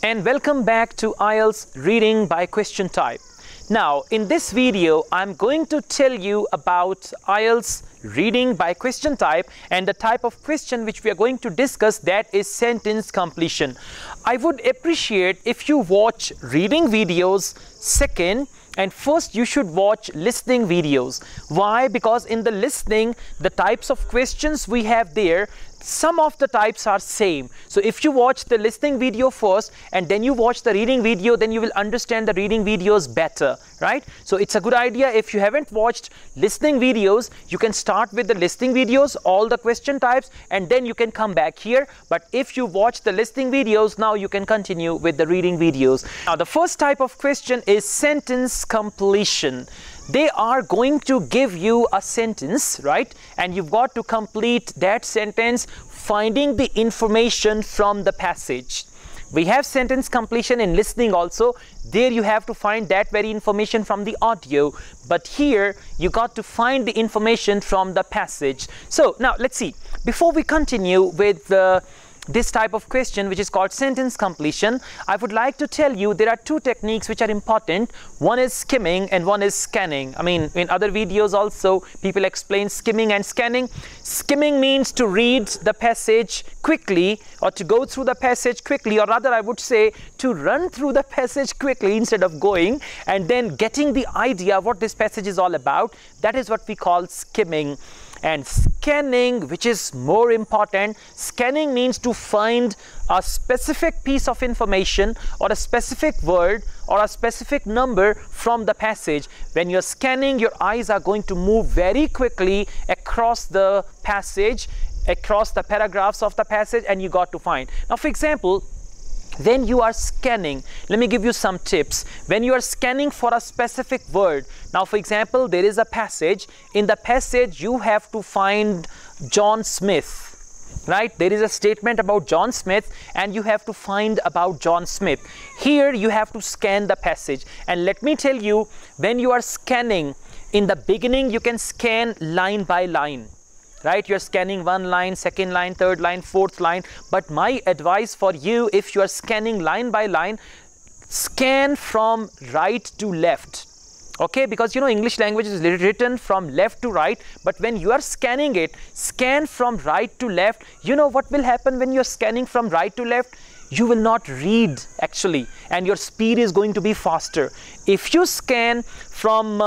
and welcome back to IELTS reading by question type. Now in this video I'm going to tell you about IELTS reading by question type and the type of question which we are going to discuss, that is sentence completion. I would appreciate if you watch reading videos second, and first you should watch listening videos. Why? Because in the listening, the types of questions we have there, some of the types are same. So if you watch the listening video first and then you watch the reading video, then you will understand the reading videos better, right? So it's a good idea. If you haven't watched listening videos, you can start with the listening videos, all the question types, and then you can come back here. But if you watch the listening videos, now you can continue with the reading videos. Now the first type of question is sentence completion. They are going to give you a sentence, right? And you've got to complete that sentence finding the information from the passage. We have sentence completion in listening also. There you have to find that very information from the audio. But here you got to find the information from the passage. So now let's see. Before we continue with this type of question, which is called sentence completion, I would like to tell you there are two techniques which are important. One is skimming and one is scanning. I mean, in other videos also people explain skimming and scanning. Skimming means to read the passage quickly, or to go through the passage quickly, or rather I would say to run through the passage quickly instead of going and then getting the idea what this passage is all about. That is what we call skimming. And scanning, which is more important, scanning means to find a specific piece of information or a specific word or a specific number from the passage. When you're scanning, your eyes are going to move very quickly across the passage, across the paragraphs of the passage, and you got to find. Now for example, when you are scanning, let me give you some tips. When you are scanning for a specific word, now for example, there is a passage. In the passage you have to find John Smith, right? There is a statement about John Smith and you have to find about John Smith. Here you have to scan the passage, and let me tell you, when you are scanning, in the beginning you can scan line by line, right? You're scanning one line, second line, third line, fourth line. But my advice for you, if you are scanning line by line, scan from right to left. Okay, because you know English language is written from left to right, but when you are scanning it, scan from right to left. You know what will happen when you're scanning from right to left? You will not read actually, and your speed is going to be faster. If you scan from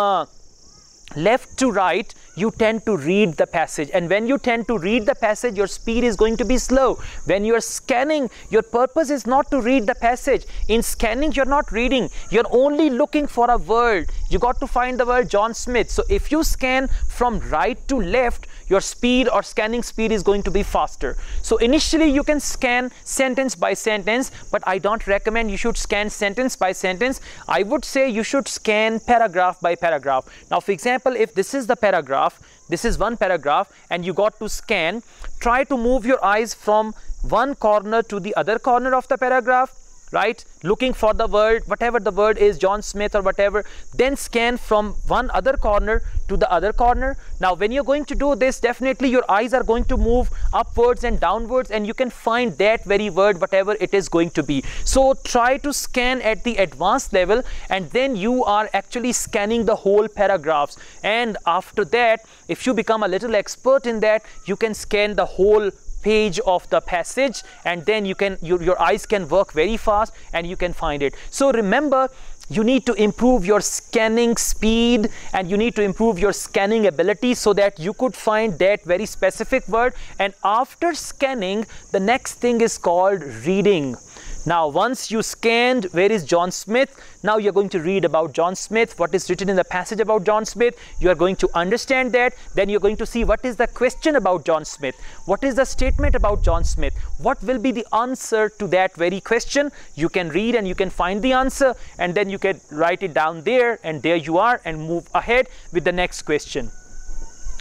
left to right, you tend to read the passage, and when you tend to read the passage, your speed is going to be slow. When you are scanning, your purpose is not to read the passage. In scanning, you're not reading, you're only looking for a word. You got to find the word John Smith. So if you scan from right to left, your speed or scanning speed is going to be faster. So initially you can scan sentence by sentence, but I don't recommend you should scan sentence by sentence. I would say you should scan paragraph by paragraph. Now for example, if this is the paragraph, this is one paragraph and you got to scan, try to move your eyes from one corner to the other corner of the paragraph, right? Looking for the word, whatever the word is, John Smith or whatever, then scan from one other corner to the other corner. Now when you're going to do this, definitely your eyes are going to move upwards and downwards, and you can find that very word, whatever it is going to be. So try to scan at the advanced level, and then you are actually scanning the whole paragraphs. And after that, if you become a little expert in that, you can scan the whole page of the passage, and then you can your eyes can work very fast and you can find it. So remember, you need to improve your scanning speed and you need to improve your scanning ability so that you could find that very specific word. And after scanning, the next thing is called reading. Now once you scanned where is John Smith, now you're going to read about John Smith, what is written in the passage about John Smith. You are going to understand that. Then you're going to see what is the question about John Smith, what is the statement about John Smith, what will be the answer to that very question. You can read and you can find the answer, and then you can write it down there, and there you are, and move ahead with the next question.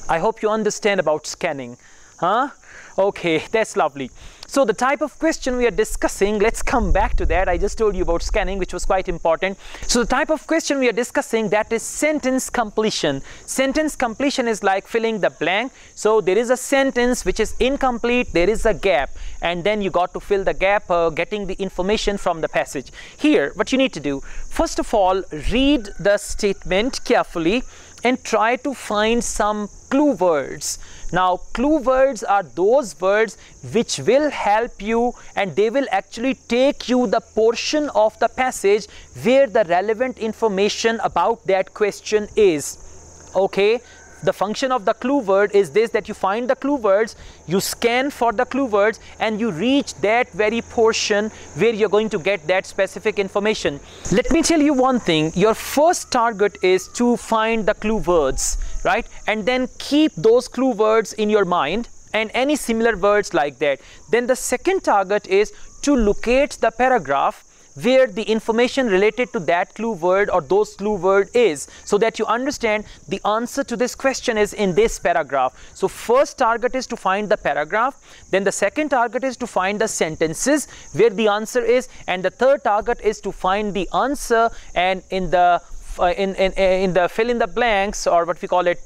I hope you understand about scanning. Huh? Okay, that's lovely. So the type of question we are discussing, let's come back to that. I just told you about scanning, which was quite important. So the type of question we are discussing, that is sentence completion. Sentence completion is like filling the blank. So there is a sentence which is incomplete, there is a gap, and then you got to fill the gap, getting the information from the passage. Here, what you need to do, first of all, read the statement carefully and try to find some clue words. Now, clue words are those words which will help you, and they will actually take you the portion of the passage where the relevant information about that question is. Okay, the function of the clue word is this, that you find the clue words, you scan for the clue words, and you reach that very portion where you're going to get that specific information. Let me tell you one thing, your first target is to find the clue words, right? And then keep those clue words in your mind and any similar words like that. Then the second target is to locate the paragraph where the information related to that clue word or those clue word is, so that you understand the answer to this question is in this paragraph. So first target is to find the paragraph, then the second target is to find the sentences where the answer is, and the third target is to find the answer, and in the fill in the blanks, or what we call it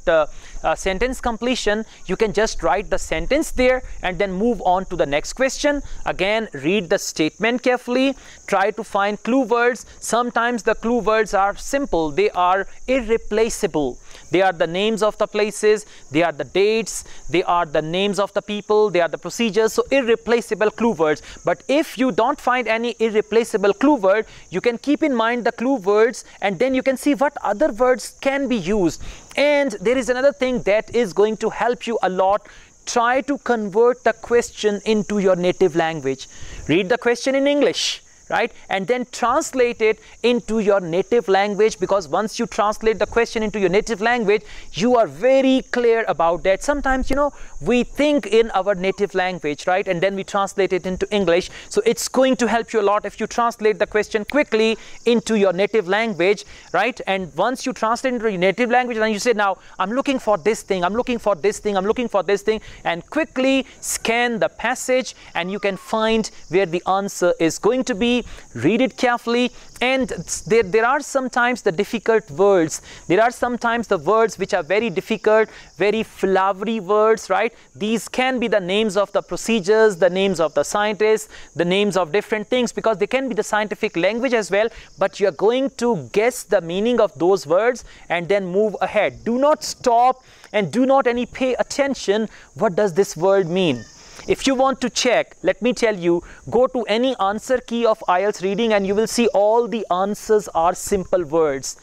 sentence completion, you can just write the sentence there and then move on to the next question. Again, read the statement carefully, try to find clue words. Sometimes the clue words are simple, they are irreplaceable. They are the names of the places, they are the dates, they are the names of the people, they are the procedures. So irreplaceable clue words. But if you don't find any irreplaceable clue word, you can keep in mind the clue words, and then you can see what other words can be used. And there is another thing that is going to help you a lot. Try to convert the question into your native language. Read the question in English, right? And then translate it into your native language, because once you translate the question into your native language, you are very clear about that. Sometimes, you know, we think in our native language, right? And then we translate it into English. So it's going to help you a lot if you translate the question quickly into your native language, right? And once you translate into your native language, then you say, now I'm looking for this thing, I'm looking for this thing, I'm looking for this thing, and quickly scan the passage and you can find where the answer is going to be. Read it carefully, and there are sometimes the difficult words. There are sometimes the words which are very difficult, very flowery words, right? These can be the names of the procedures, the names of the scientists, the names of different things, because they can be the scientific language as well, but you are going to guess the meaning of those words and then move ahead. Do not stop and do not pay attention. What does this word mean? If you want to check, let me tell you, go to any answer key of IELTS reading and you will see all the answers are simple words,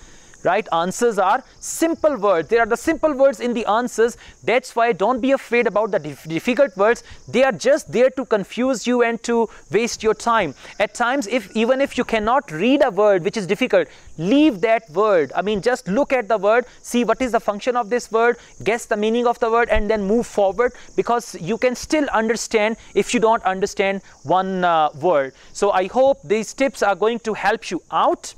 right? Answers are simple words. There are the simple words in the answers. That's why don't be afraid about the difficult words. They are just there to confuse you and to waste your time. At times, even if you cannot read a word which is difficult, leave that word. I mean, just look at the word, see what is the function of this word, guess the meaning of the word, and then move forward, because you can still understand if you don't understand one word. So I hope these tips are going to help you out,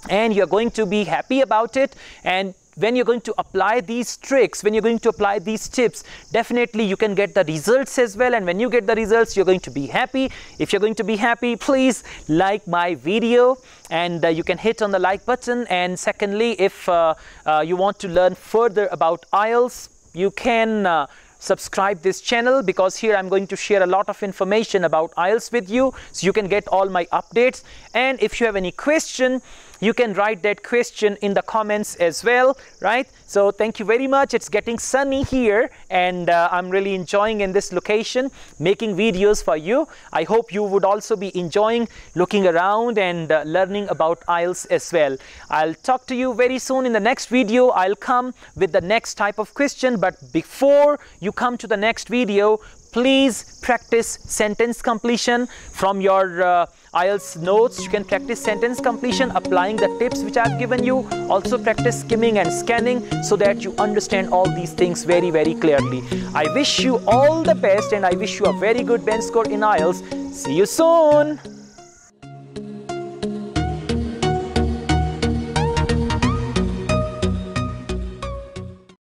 and you're going to be happy about it. And when you're going to apply these tricks, when you're going to apply these tips, definitely you can get the results as well. And when you get the results, you're going to be happy. If you're going to be happy, please like my video, and you can hit on the like button. And secondly, if you want to learn further about IELTS, you can subscribe this channel, because here I'm going to share a lot of information about IELTS with you, so you can get all my updates. And if you have any question, you can write that question in the comments as well, right? So thank you very much. It's getting sunny here, and I'm really enjoying in this location making videos for you. I hope you would also be enjoying looking around and learning about IELTS as well. I'll talk to you very soon in the next video. I'll come with the next type of question, but before you come to the next video, please practice sentence completion from your IELTS notes. You can practice sentence completion, applying the tips which I've given you. Also practice skimming and scanning, so that you understand all these things very, very clearly. I wish you all the best, and I wish you a very good band score in IELTS. See you soon.